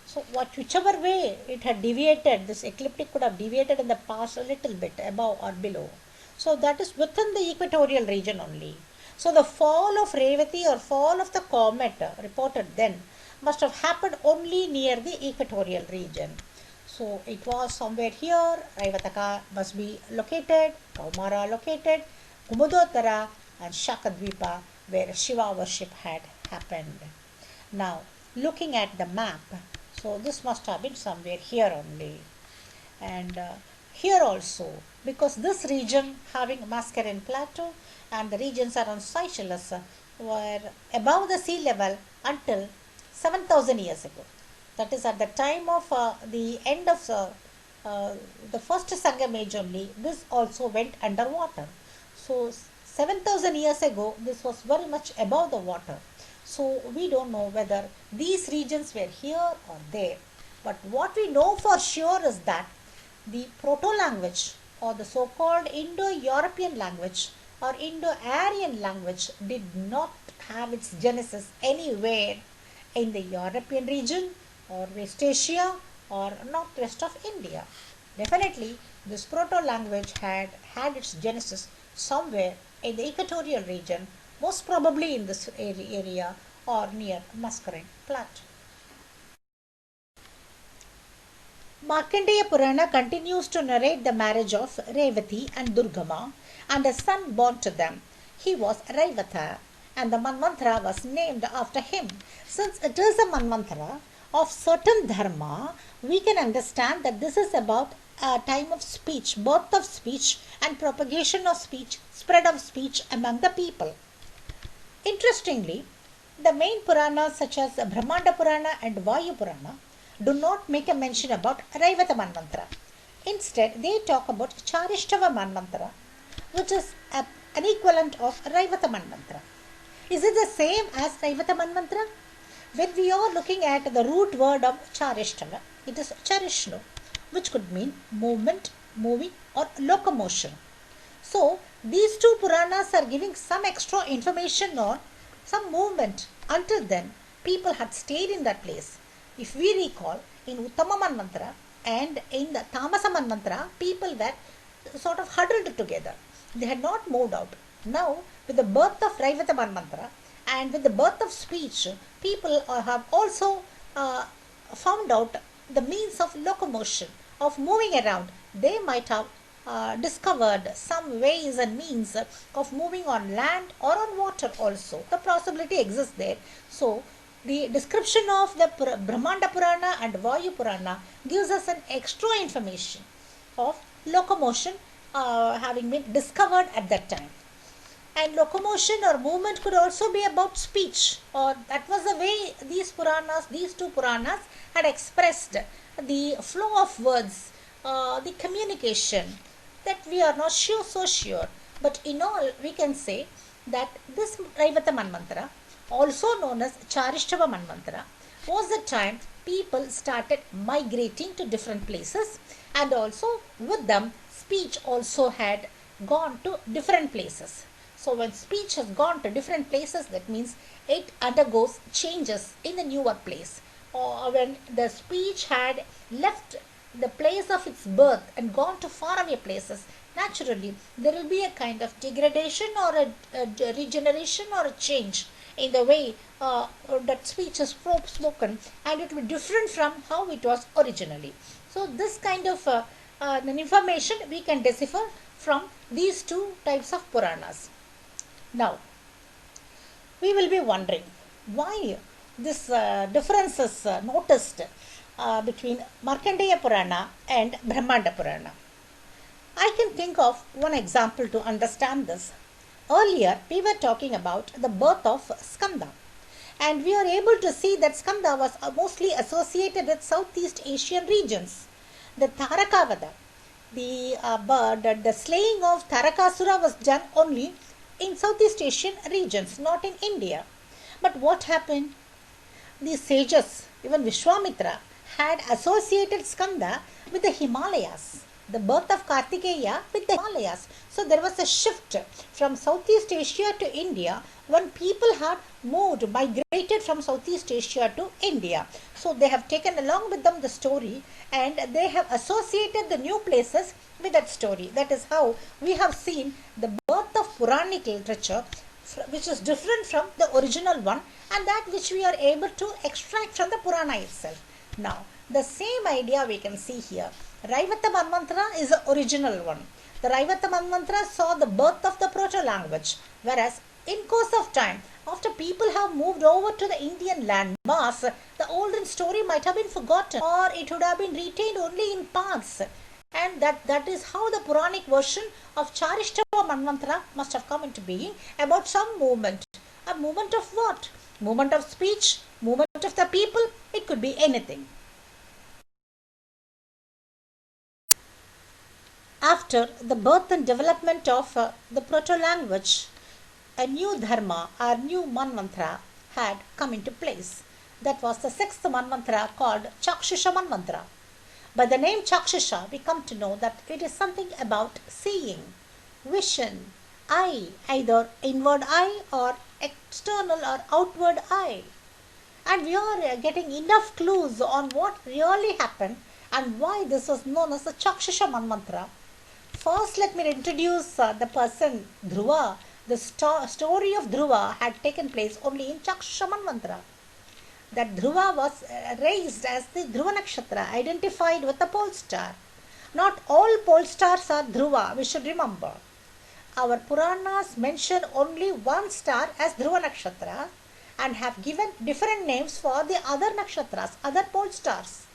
S1: So whichever way it had deviated, this ecliptic could have deviated in the past a little bit above or below. So that is within the equatorial region only. So the fall of Revati or fall of the comet reported then must have happened only near the equatorial region. So it was somewhere here, Revataka must be located, Kaumara located, Kumudotara and Shakadvipa, where Shiva worship had happened. Now, looking at the map, so this must have been somewhere here only. And here also, because this region having Mascarene Plateau and the regions around Seychelles were above the sea level until 7,000 years ago. That is at the time of the end of uh, the first Sangam age only, this also went underwater. So 7,000 years ago, this was very much above the water. So we don't know whether these regions were here or there. But what we know for sure is that the proto-language or the so-called Indo-European language or Indo-Aryan language did not have its genesis anywhere in the European region or West Asia or northwest of India. Definitely, this proto-language had its genesis somewhere in the equatorial region, most probably in this area or near Mascarene Plateau. Markandeya Purana continues to narrate the marriage of Revati and Durgama and a son born to them. He was Raivata and the Manvantara was named after him. Since it is a Manvantara of certain dharma, we can understand that this is about a time of speech, birth of speech and propagation of speech, spread of speech among the people. Interestingly, the main Puranas such as Brahmanda Purana and Vayu Purana do not make a mention about Raivata Manvantara. Instead, they talk about Charishtava Manvantara, which is an equivalent of Raivata Manvantara. Is it the same as Raivata Manvantara? When we are looking at the root word of Charishtava, it is Charishnu, which could mean movement, moving, or locomotion. So, these two Puranas are giving some extra information on some movement. Until then, people had stayed in that place. If we recall, in Uttama Manvantara and in the Tamasa Manvantara, people were sort of huddled together. They had not moved out. Now, with the birth of Raivata Manvantara and with the birth of speech, people have also found out the means of locomotion, of moving around. They might have discovered some ways and means of moving on land or on water also. The possibility exists there. So, the description of the Brahmanda Purana and Vayu Purana gives us an extra information of locomotion having been discovered at that time. And locomotion or movement could also be about speech, or that was the way these two Puranas had expressed the flow of words, the communication, that we are not so sure. But in all, we can say that this Raivata Manvantara, also known as Charishtava Manvantara, was the time people started migrating to different places, and also with them speech also had gone to different places. So when speech has gone to different places, that means it undergoes changes in the newer place. Or when the speech had left the place of its birth and gone to faraway places, naturally there will be a kind of degradation or a regeneration or a change in the way that speech is spoken, and it will be different from how it was originally. So this kind of an information we can decipher from these two types of Puranas. Now, we will be wondering why this difference is noticed between Markandeya Purana and Brahmanda Purana. I can think of one example to understand this. Earlier, we were talking about the birth of Skanda, and we are able to see that Skanda was mostly associated with Southeast Asian regions. The Tarakavada, the slaying of Tarakasura was done only in Southeast Asian regions, not in India. But what happened? The sages, even Vishwamitra, had associated Skanda with the Himalayas, the birth of Kartikeya with the Himalayas. So there was a shift from Southeast Asia to India when people had migrated from Southeast Asia to India. So they have taken along with them the story, and they have associated the new places with that story. That is how we have seen the birth of Puranic literature, which is different from the original one, and that which we are able to extract from the Purana itself. Now, the same idea we can see here. Raivata Manvantara is the original one. The Raivata Manvantara saw the birth of the proto-language, whereas in course of time, after people have moved over to the Indian land mass, the olden story might have been forgotten, or it would have been retained only in parts. And that is how the Puranic version of Charishtava Manvantara must have come into being, about some movement. A movement of what? Movement of speech, movement of the people, it could be anything. After the birth and development of the proto-language, a new dharma or new manvantara had come into place. That was the sixth manvantara called Chakshusha Manvantara. By the name Chakshusha, we come to know that it is something about seeing, vision, eye, either inward eye or external or outward eye. And we are getting enough clues on what really happened and why this was known as the Chakshusha Manvantara. First, let me introduce the person Dhruva. The story of Dhruva had taken place only in Chakshusha Manvantara. That Dhruva was raised as the Dhruva Nakshatra, identified with the pole star. Not all pole stars are Dhruva, we should remember. Our Puranas mention only one star as Dhruva Nakshatra and have given different names for the other nakshatras, other pole stars.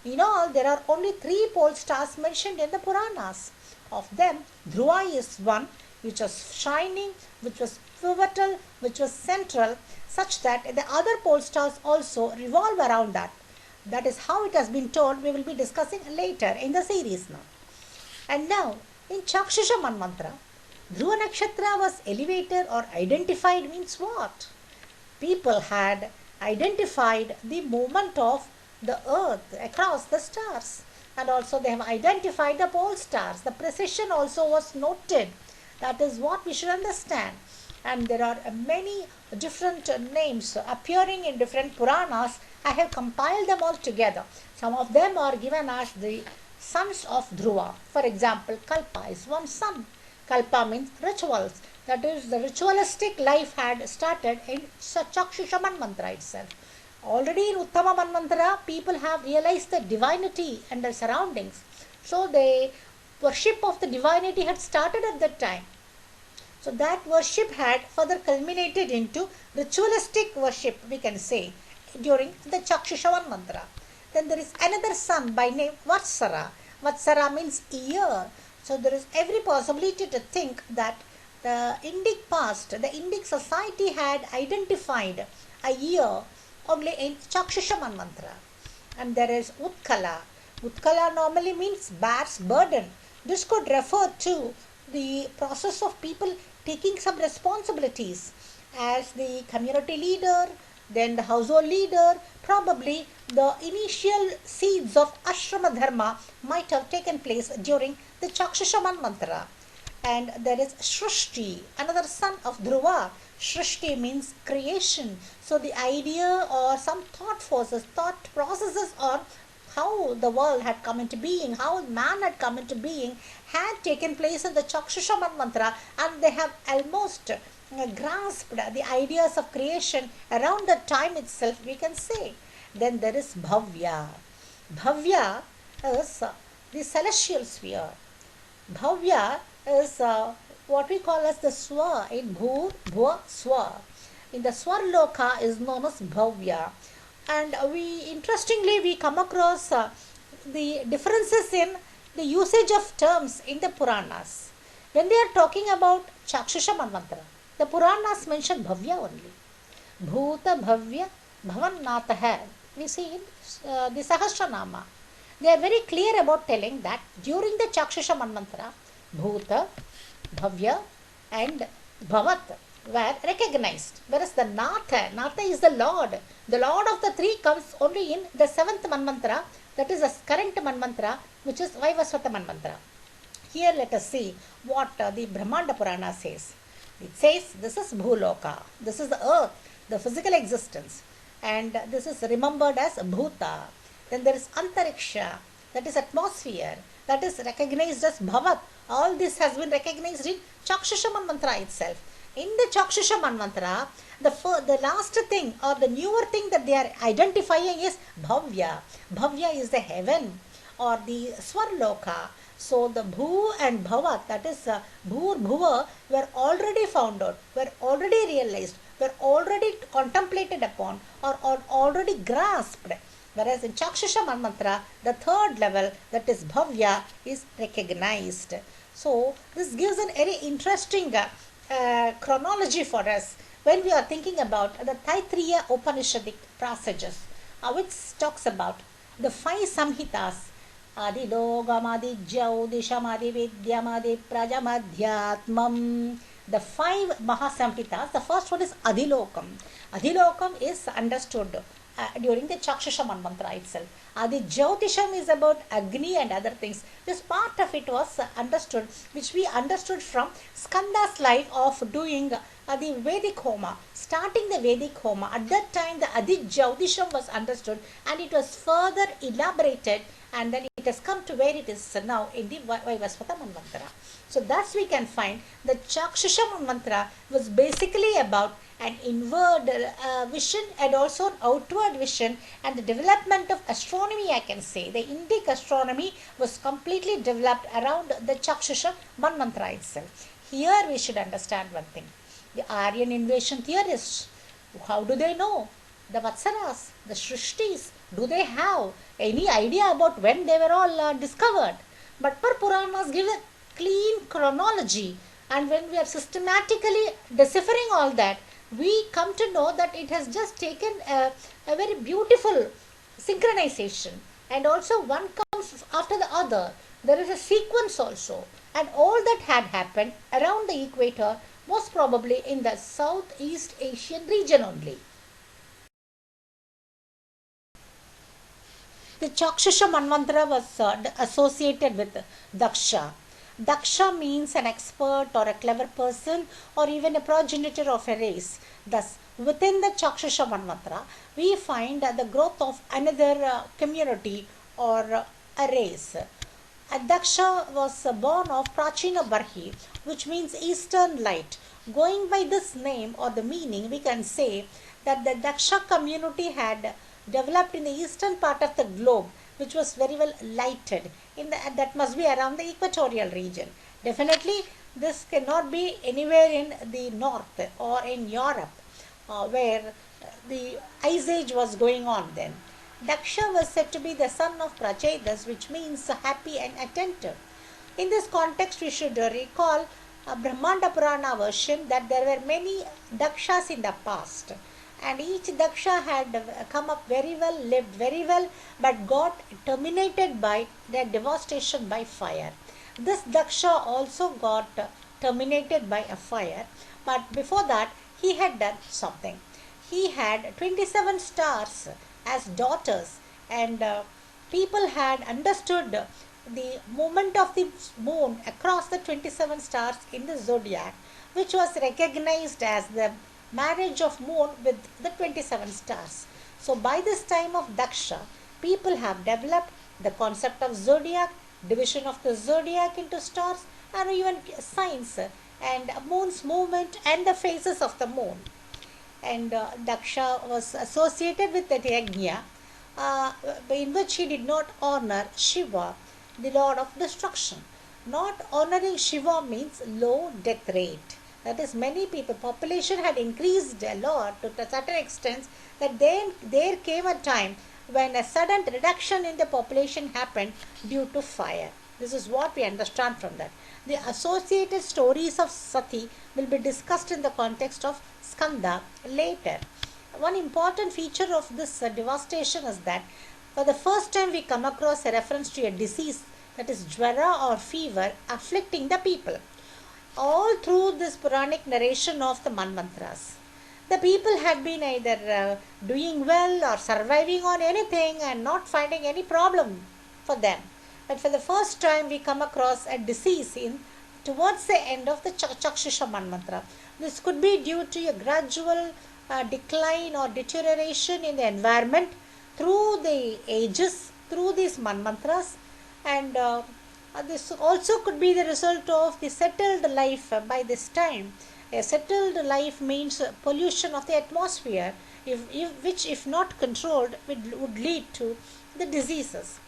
S1: In all, there are only 3 pole stars mentioned in the Puranas. Of them, Dhruva is one which was shining, which was pivotal, which was central, such that the other pole stars also revolve around that. That is how it has been told. We will be discussing later in the series now. And now, in Chakshusha Manvantara, Dhruva Nakshatra was elevated or identified means what? People had identified the movement of the earth across the stars, and also they have identified the pole stars. The precision also was noted. That is what we should understand. And there are many different names appearing in different Puranas. I have compiled them all together. Some of them are given as the sons of Dhruva. For example, Kalpa is one son. Kalpa means rituals. That is, the ritualistic life had started in Chakshusha Manvantara itself. Already in Uttama Manvantara, people have realized the divinity and their surroundings. So the worship of the divinity had started at that time. So that worship had further culminated into ritualistic worship, we can say, during the Chakshusha Manvantara. Then there is another son by name Vatsara. Vatsara means year. So there is every possibility to think that the Indic past, the Indic society had identified a year only in Chakshusha Manvantara. And there is Utkala. Utkala normally means bears burden. This could refer to the process of people taking some responsibilities as the community leader, then the household leader. Probably the initial seeds of ashrama dharma might have taken place during the Chakshusha Manvantara. And there is Shrishti, another son of Dhruva. Shrishti means creation. So the idea or some thought forces, thought processes on how the world had come into being, how man had come into being, had taken place in the Chakshusha Manvantara, and they have almost grasped the ideas of creation around the time itself, we can say. Then there is Bhavya. Bhavya is the celestial sphere. Bhavya is what we call as the Swa in Bhur, Bhua, Swa. In the Swarloka is known as Bhavya. And interestingly we come across the differences in the usage of terms in the Puranas. When they are talking about Chakshusha Manvantara, the Puranas mention Bhavya only. Bhuta Bhavya Bhavannatah. We see in the Sahasranama. They are very clear about telling that during the Chakshusha Manvantara, Bhuta, Bhavya and Bhavat were recognized. Whereas the Natha is the Lord. The Lord of the 3 comes only in the 7th Manvantara, that is the current Manvantara, which is Vaivasvata Manvantara. Here let us see what the Brahmanda Purana says. It says this is Bhuloka, this is the earth, the physical existence, and this is remembered as Bhuta. Then there is Antariksha, that is atmosphere, that is recognized as Bhavat. All this has been recognized in Chakshusha Manvantara itself. In the Chakshusha Manvantara, the last thing or the newer thing that they are identifying is Bhavya. Bhavya is the heaven or the Swarloka. So the Bhu and Bhavat, that is Bhur Bhuva, were already found out, were already realized, were already contemplated upon or already grasped. Whereas in Chakshusha Manmantra, the third level, that is Bhavya, is recognized. So this gives a very interesting chronology for us when we are thinking about the Taittiriya Upanishadic passages, which talks about the five Samhitas, Adilogam, Adijyaudisham, Adividyam, Adiprajamadhyatmam. The five Mahasamhitas, the first one is Adilokam. Adilokam is understood during the Chakshusha Manmantra itself. The Jyotisham is about Agni and other things. This part of it was understood, which we understood from Skanda's life of doing the Vedic Homa, starting the Vedic Homa. At that time, the Adi Jyotisham was understood, and it was further elaborated, and then it has come to where it is now in the Vaivasvata Manvantara. So thus we can find that Chakshusha Manvantara was basically about an inward vision and also an outward vision, and the development of astronomy, I can say. The Indic astronomy was completely developed around the Chakshusha Manvantara itself. Here we should understand one thing. The Aryan invasion theorists, how do they know? The Vatsaras, the Shrishtis, do they have any idea about when they were all discovered? But per Puranas give a clean chronology, and when we are systematically deciphering all that, we come to know that it has just taken a very beautiful synchronization, and also one comes after the other. There is a sequence also, and all that had happened around the equator, most probably in the Southeast Asian region only. The Chakshusha Manvantara was associated with Daksha. Daksha means an expert or a clever person or even a progenitor of a race. Thus, within the Chakshusha Manvantara, we find the growth of another community or a race. Daksha was born of Prachina Barhi, which means eastern light. Going by this name or the meaning, we can say that the Daksha community had developed in the eastern part of the globe, which was very well lighted. That must be around the equatorial region. Definitely, this cannot be anywhere in the north or in Europe, where the ice age was going on then. Daksha was said to be the son of Prachetas, which means happy and attentive. In this context, we should recall a Brahmanda Purana version that there were many Dakshas in the past, and each Daksha had come up very well, lived very well, but got terminated by their devastation by fire. This Daksha also got terminated by a fire, but before that he had done something. He had 27 stars as daughters, and people had understood the movement of the moon across the 27 stars in the zodiac, which was recognized as the marriage of moon with the 27 stars. So by this time of Daksha, people have developed the concept of zodiac, division of the zodiac into stars, and even signs and moon's movement and the phases of the moon. And Daksha was associated with the Yajna, in which he did not honor Shiva, the lord of destruction. Not honoring Shiva means low death rate. That is, many people, population had increased a lot to a certain extent that then there came a time when a sudden reduction in the population happened due to fire. This is what we understand from that. The associated stories of Sati will be discussed in the context of Skanda later. One important feature of this devastation is that for the first time we come across a reference to a disease, that is Jwara or fever, afflicting the people. All through this Puranic narration of the Manvantras, the people had been either doing well or surviving on anything and not finding any problem for them. But for the first time we come across a disease towards the end of the Chakshusha Manvantara. This could be due to a gradual decline or deterioration in the environment through the ages, through these Manvantras, and this also could be the result of the settled life by this time. A settled life means pollution of the atmosphere, which if not controlled would lead to the diseases.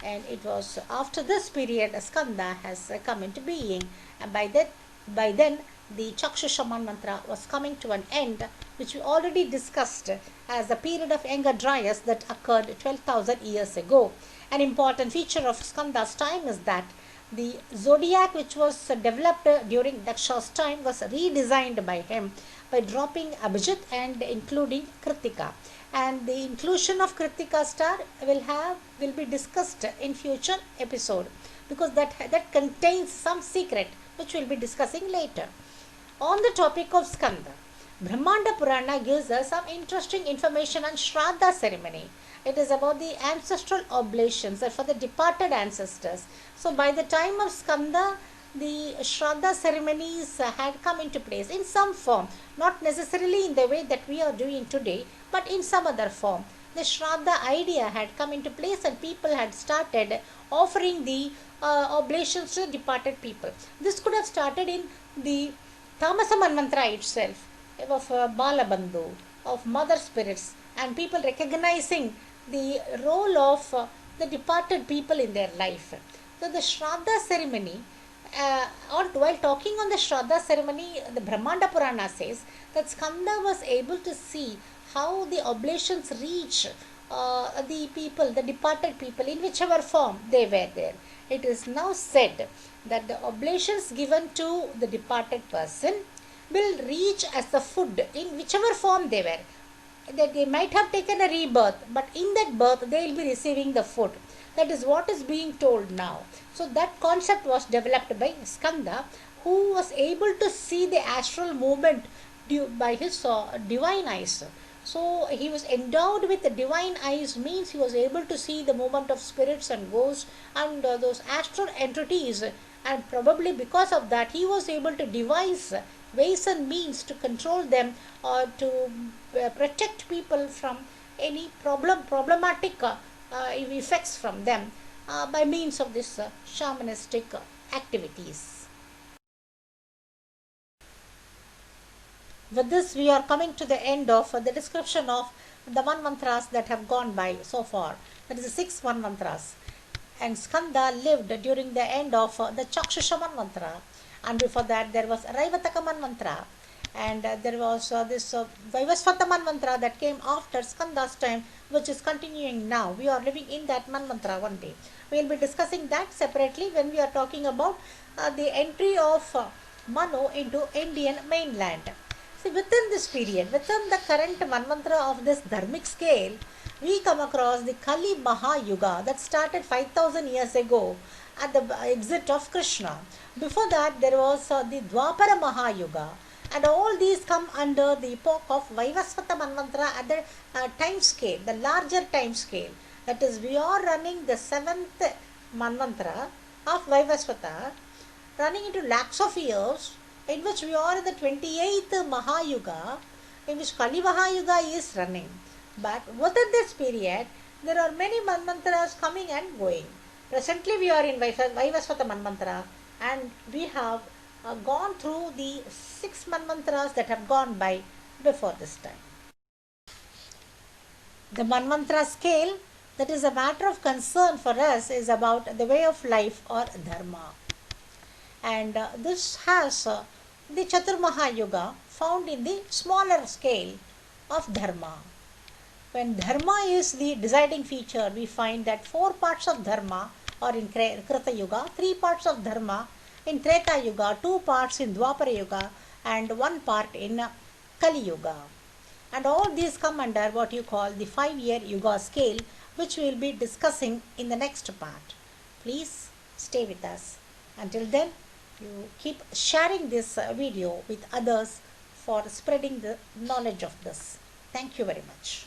S1: And it was after this period Skanda has come into being, and by then the Chakshusha Manvantara was coming to an end, which we already discussed as the period of younger Dryas that occurred 12,000 years ago. An important feature of Skanda's time is that the zodiac which was developed during Daksha's time was redesigned by him by dropping Abhijit and including Kritika. And the inclusion of Kritika star will be discussed in future episode, because that contains some secret which we'll be discussing later. On the topic of Skanda, Brahmanda Purana gives us some interesting information on Shraddha ceremony. It is about the ancestral oblations for the departed ancestors. So by the time of Skanda, the Shraddha ceremonies had come into place in some form, not necessarily in the way that we are doing today, but in some other form. The Shraddha idea had come into place and people had started offering the oblations to departed people. This could have started in the Tamasa Manvantara itself, of Balabandhu, of mother spirits, and people recognizing the role of the departed people in their life. So the Shraddha ceremony, while talking on the Shraddha ceremony, the Brahmanda Purana says that Skanda was able to see how the oblations reach the people, the departed people, in whichever form they were there. It is now said that the oblations given to the departed person will reach as the food in whichever form they were. That they might have taken a rebirth, but in that birth they will be receiving the food. That is what is being told now. So that concept was developed by Skanda, who was able to see the astral movement by his divine eyes. So he was endowed with the divine eyes, means he was able to see the movement of spirits and ghosts and those astral entities, and probably because of that he was able to devise ways and means to control them or to protect people from any problematic effects from them by means of this shamanistic activities. With this, we are coming to the end of the description of the Manvantras that have gone by so far. That is the 6 Manvantras. And Skanda lived during the end of the Chakshusha Manvantara. And before that, there was Raivataka Manvantara. And there was this Vaivasvata Manvantara that came after Skanda's time, which is continuing now. We are living in that Manvantara one day. We will be discussing that separately when we are talking about the entry of Manu into Indian mainland. See, within this period, within the current Manvantara of this dharmic scale, we come across the Kali Mahayuga that started 5000 years ago at the exit of Krishna. Before that, there was the Dwapara Mahayuga, and all these come under the epoch of Vaivasvata Manvantara at the time scale, the larger time scale. That is, we are running the 7th Manvantara of Vaivasvata, running into lakhs of years, in which we are in the 28th Mahayuga, in which Kali Mahayuga is running. But within this period, there are many Manvantaras coming and going. Presently, we are in Vaivasvata Manvantara, and we have gone through the 6 Manvantaras that have gone by before this time. The Manvantara scale that is a matter of concern for us is about the way of life or dharma. And this has the Chaturmaha Yuga found in the smaller scale of dharma. When dharma is the deciding feature, we find that 4 parts of dharma are in Krita Yuga, 3 parts of dharma in Treta Yuga, 2 parts in Dwapara Yuga, and 1 part in Kali Yuga. And all these come under what you call the 5-year Yuga scale, which we will be discussing in the next part. Please stay with us. Until then, you keep sharing this video with others for spreading the knowledge of this. Thank you very much.